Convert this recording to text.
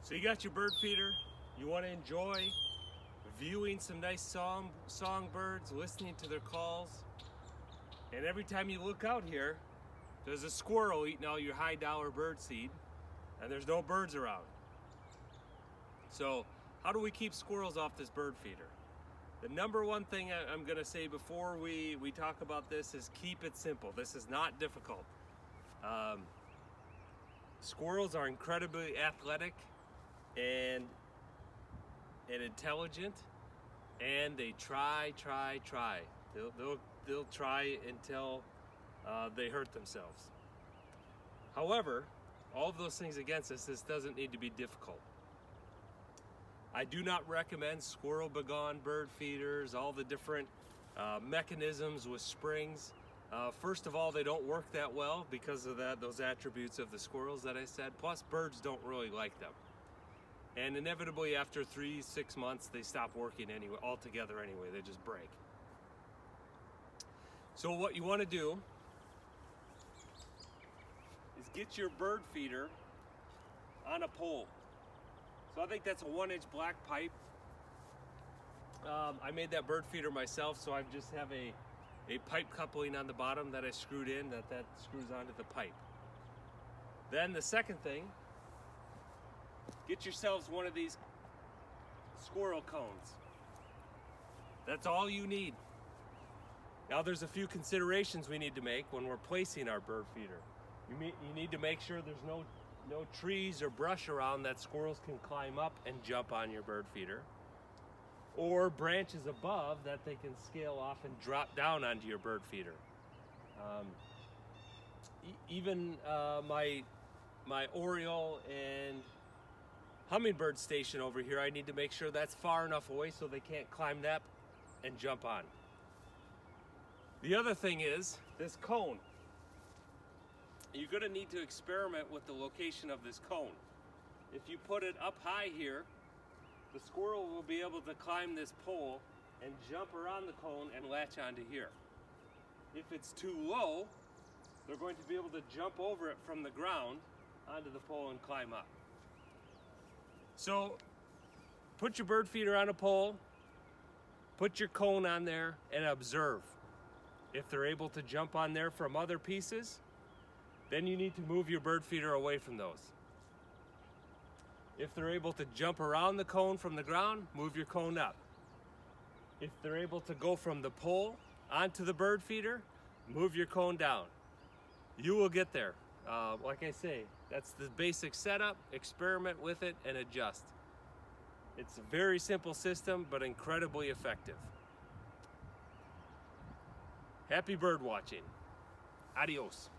So you got your bird feeder. You want to enjoy viewing some nice songbirds, listening to their calls. And every time you look out here, there's a squirrel eating all your high dollar bird seed, and there's no birds around. So how do we keep squirrels off this bird feeder? The number one thing I'm going to say before we talk about this is keep it simple. This is not difficult. Squirrels are incredibly athletic and intelligent, and they try. They'll try until they hurt themselves. However, all of those things against us, this doesn't need to be difficult. I do not recommend squirrel begone bird feeders, all the different mechanisms with springs. First of all, they don't work that well because of those attributes of the squirrels that I said. Plus, birds don't really like them. And inevitably, after 3-6 months, they stop working anyway, altogether anyway. They just break. So what you want to do is get your bird feeder on a pole. So I think that's a 1-inch black pipe. I made that bird feeder myself, so I just have a pipe coupling on the bottom that I screwed in that screws onto the pipe. Then the second thing, get yourselves one of these squirrel cones. That's all you need. Now there's a few considerations we need to make when we're placing our bird feeder. You need to make sure there's no trees or brush around that squirrels can climb up and jump on your bird feeder, or branches above that they can scale off and drop down onto your bird feeder. Even my oriole and hummingbird station over here, I need to make sure that's far enough away so they can't climb that and jump on. The other thing is this cone. You're going to need to experiment with the location of this cone. If you put it up high here, the squirrel will be able to climb this pole and jump around the cone and latch onto here. If it's too low, they're going to be able to jump over it from the ground onto the pole and climb up. So put your bird feeder on a pole, put your cone on there, and observe. If they're able to jump on there from other pieces, then you need to move your bird feeder away from those. If they're able to jump around the cone from the ground, move your cone up. If they're able to go from the pole onto the bird feeder, move your cone down. You will get there. Like I say, that's the basic setup. Experiment with it and adjust. It's a very simple system, but incredibly effective. Happy bird watching. Adios.